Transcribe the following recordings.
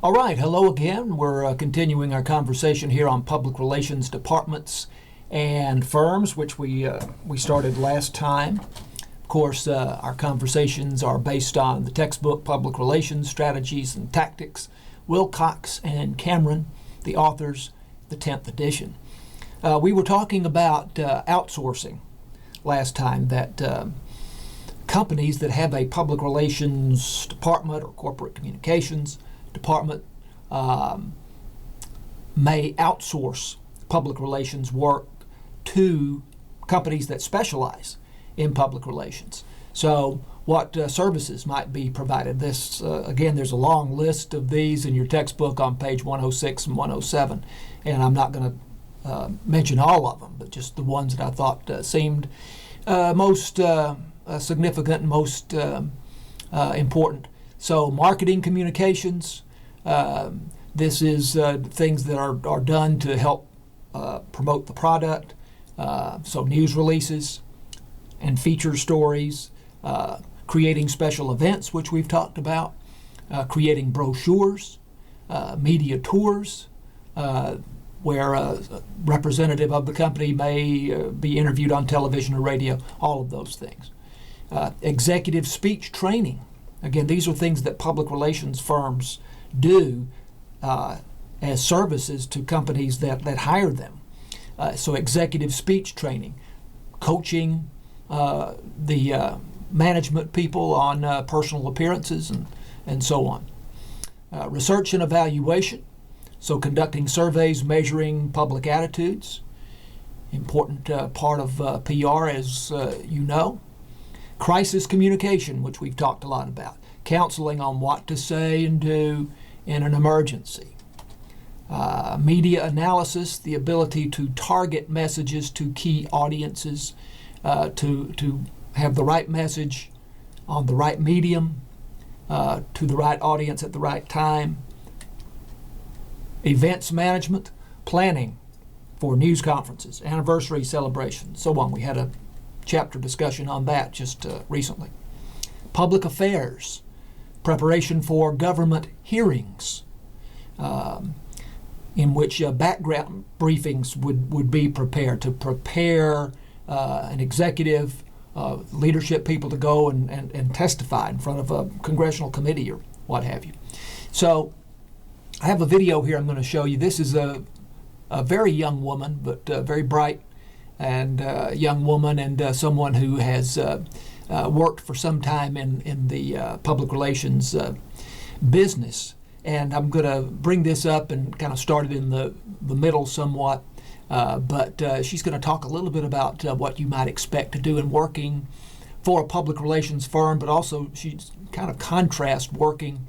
All right, hello again. We're continuing our conversation here on public relations departments and firms, which we started last time. Of course, our conversations are based on the textbook Public Relations Strategies and Tactics, Wilcox and Cameron, the authors, the 10th edition. We were talking about outsourcing last time, that companies that have a public relations department or corporate communications department may outsource public relations work to companies that specialize in public relations. So what services might be provided? This, again, there's a long list of these in your textbook on page 106 and 107, and I'm not going to mention all of them, but just the ones that I thought seemed most significant and most important. So marketing communications, this is things that are done to help promote the product. So news releases and feature stories, creating special events, which we've talked about, creating brochures, media tours, where a representative of the company may be interviewed on television or radio, all of those things. Executive speech training. Again, these are things that public relations firms do as services to companies that hire them. So executive speech training, coaching the management people on personal appearances and so on. Research and evaluation, so conducting surveys, measuring public attitudes, important part of PR, as you know. Crisis communication, which we've talked a lot about, counseling on what to say and do in an emergency. Media analysis, the ability to target messages to key audiences, to have the right message on the right medium, to the right audience at the right time. Events management, planning for news conferences, anniversary celebrations, so on. We had a chapter discussion on that just recently. Public affairs, preparation for government hearings, in which background briefings would be prepared to prepare an executive, leadership people to go and testify in front of a congressional committee or what have you. So I have a video here I'm going to show you. This is a very young woman, but very bright and young woman, and someone who has worked for some time in the public relations business. And I'm going to bring this up and kind of start it in the middle somewhat, but she's going to talk a little bit about what you might expect to do in working for a public relations firm, but also she's kind of contrast working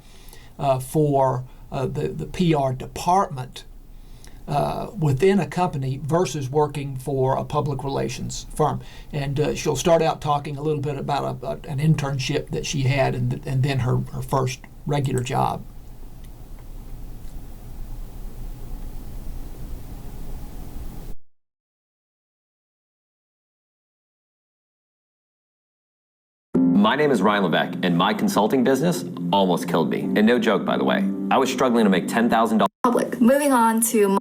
for the PR department within a company versus working for a public relations firm. And she'll start out talking a little bit about an internship that she had and then her first regular job. My name is Ryan Levesque, and my consulting business almost killed me. And no joke, by the way. I was struggling to make $10,000. Public. Moving on to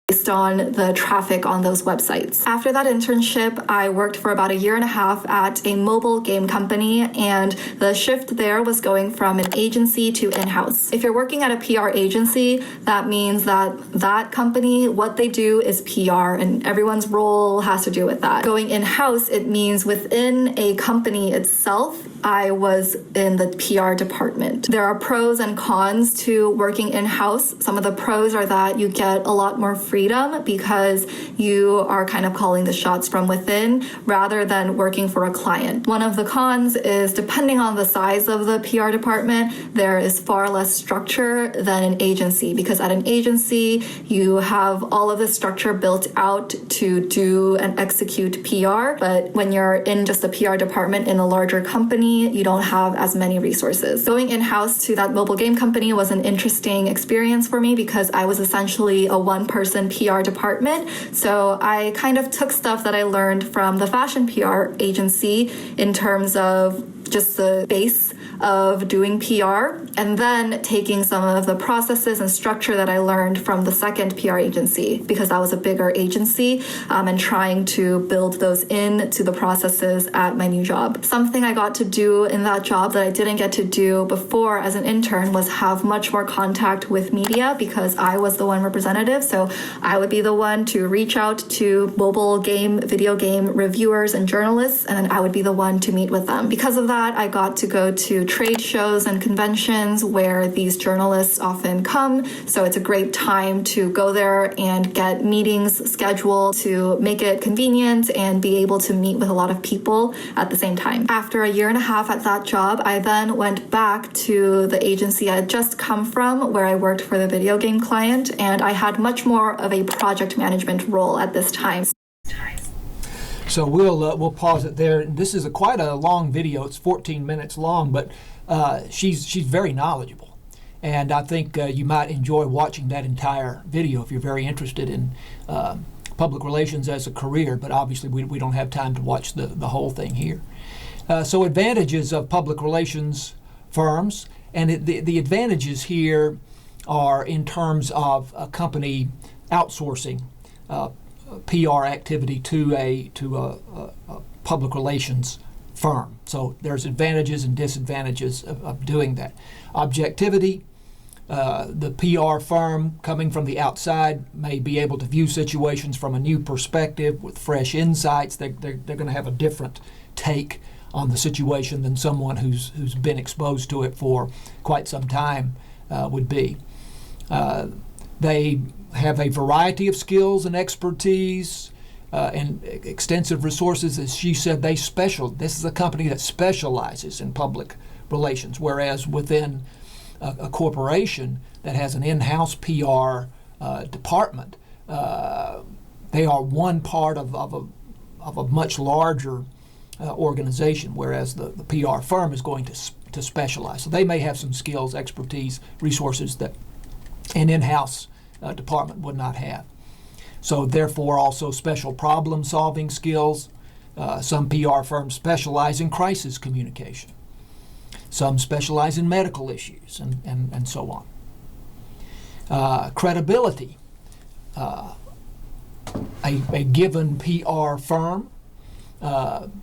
based on the traffic on those websites. After that internship, I worked for about a year and a half at a mobile game company, and the shift there was going from an agency to in-house. If you're working at a PR agency, that means that company, what they do is PR, and everyone's role has to do with that. Going in-house, it means within a company itself, I was in the PR department. There are pros and cons to working in-house. Some of the pros are that you get a lot more freedom because you are kind of calling the shots from within rather than working for a client. One of the cons is, depending on the size of the PR department, there is far less structure than an agency, because at an agency, you have all of the structure built out to do and execute PR. But when you're in just a PR department in a larger company, you don't have as many resources. Going in-house to that mobile game company was an interesting experience for me because I was essentially a one-person PR department. So I kind of took stuff that I learned from the fashion PR agency in terms of just the base of doing PR and then taking some of the processes and structure that I learned from the second PR agency, because that was a bigger agency, and trying to build those into the processes at my new job. Something I got to do in that job that I didn't get to do before as an intern was have much more contact with media, because I was the one representative. So I would be the one to reach out to mobile game, video game reviewers and journalists, and I would be the one to meet with them. Because of that, I got to go to trade shows and conventions where these journalists often come. So it's a great time to go there and get meetings scheduled to make it convenient and be able to meet with a lot of people at the same time. After a year and a half at that job, I then went back to the agency I had just come from, where I worked for the video game client, and I had much more of a project management role at this time. So we'll pause it there. This is quite a long video. It's 14 minutes long, but she's very knowledgeable, and I think you might enjoy watching that entire video if you're very interested in public relations as a career. But obviously, we don't have time to watch the whole thing here. So advantages of public relations firms, and the advantages here are in terms of a company outsourcing PR activity to a public relations firm. So there's advantages and disadvantages of doing that. Objectivity, the PR firm coming from the outside may be able to view situations from a new perspective with fresh insights. They're going to have a different take on the situation than someone who's been exposed to it for quite some time would be. They have a variety of skills and expertise and extensive resources. As she said, this is a company that specializes in public relations, whereas within a corporation that has an in-house PR department, they are one part of a much larger organization, whereas the PR firm is going to specialize. So they may have some skills, expertise, resources that an in-house department would not have. So therefore also special problem solving skills. Some PR firms specialize in crisis communication. Some specialize in medical issues and so on. Credibility. A given PR firm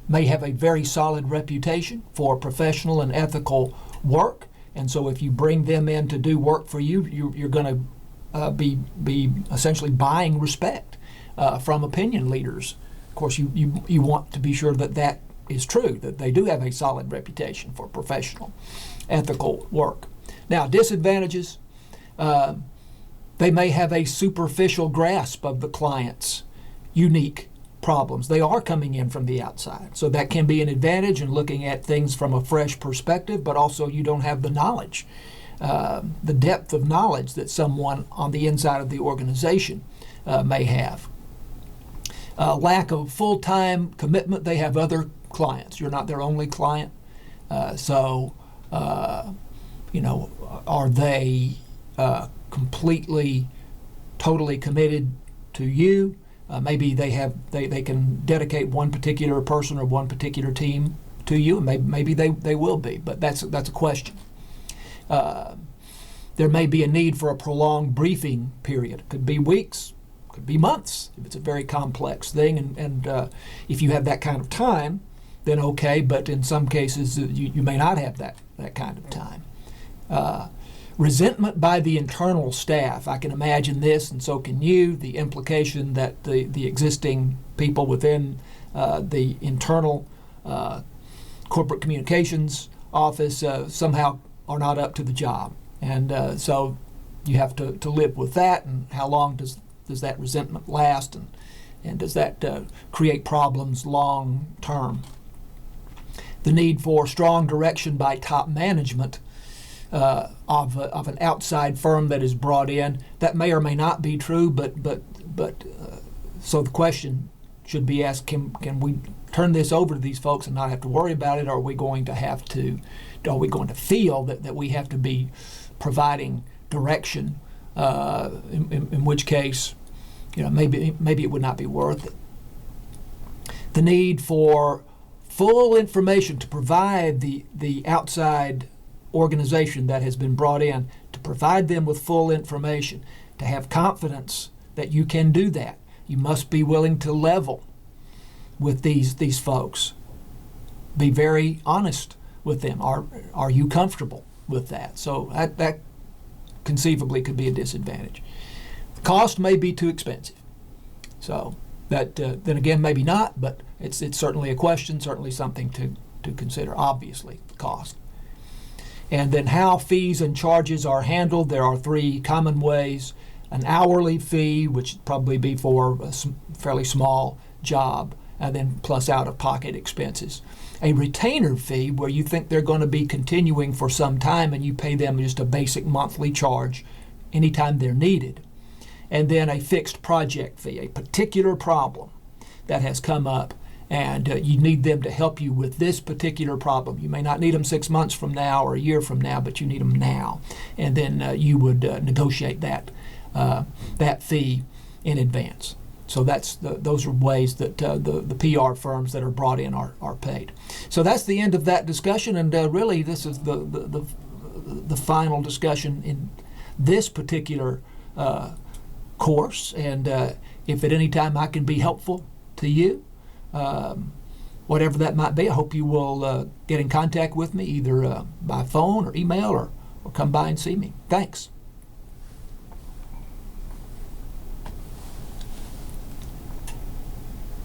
may have a very solid reputation for professional and ethical work, and so if you bring them in to do work for you, you're going to be essentially buying respect from opinion leaders. Of course, you want to be sure that is true, that they do have a solid reputation for professional, ethical work. Now, disadvantages, they may have a superficial grasp of the client's unique problems. They are coming in from the outside, so that can be an advantage in looking at things from a fresh perspective, but also you don't have the knowledge, the depth of knowledge that someone on the inside of the organization may have. Lack of full-time commitment. They have other clients. You're not their only client. So, are they completely, totally committed to you? Maybe they can dedicate one particular person or one particular team to you, and maybe they will be, but that's a question. There may be a need for a prolonged briefing period. It could be weeks, could be months if it's a very complex thing, and if you have that kind of time, then okay, but in some cases you may not have that kind of time. Resentment by the internal staff. I can imagine this, and so can you, the implication that the existing people within the internal corporate communications office somehow are not up to the job. And so you have to live with that, and how long does that resentment last, and does that create problems long term? The need for strong direction by top management of an outside firm that is brought in. That may or may not be true, but so the question should be asked: Can we turn this over to these folks and not have to worry about it? Or are we going to feel that we have to be providing direction? In which case, maybe it would not be worth it. The need for full information, to provide the outside organization that has been brought in, to provide them with full information, to have confidence that you can do that. You must be willing to level with these folks. Be very honest with them. Are you comfortable with that? So that conceivably could be a disadvantage. The cost may be too expensive. So that then again, maybe not, but it's certainly a question, certainly something to consider, obviously, the cost. And then how fees and charges are handled. There are three common ways. An hourly fee, which would probably be for a fairly small job, and then plus out-of-pocket expenses. A retainer fee, where you think they're going to be continuing for some time and you pay them just a basic monthly charge anytime they're needed. And then a fixed project fee, a particular problem that has come up and you need them to help you with this particular problem. You may not need them 6 months from now or a year from now, but you need them now. And then you would negotiate that fee in advance. So those are ways that the PR firms that are brought in are paid. So that's the end of that discussion, and really this is the final discussion in this particular course. And if at any time I can be helpful to you, whatever that might be, I hope you will get in contact with me either by phone or email or come by and see me. Thanks.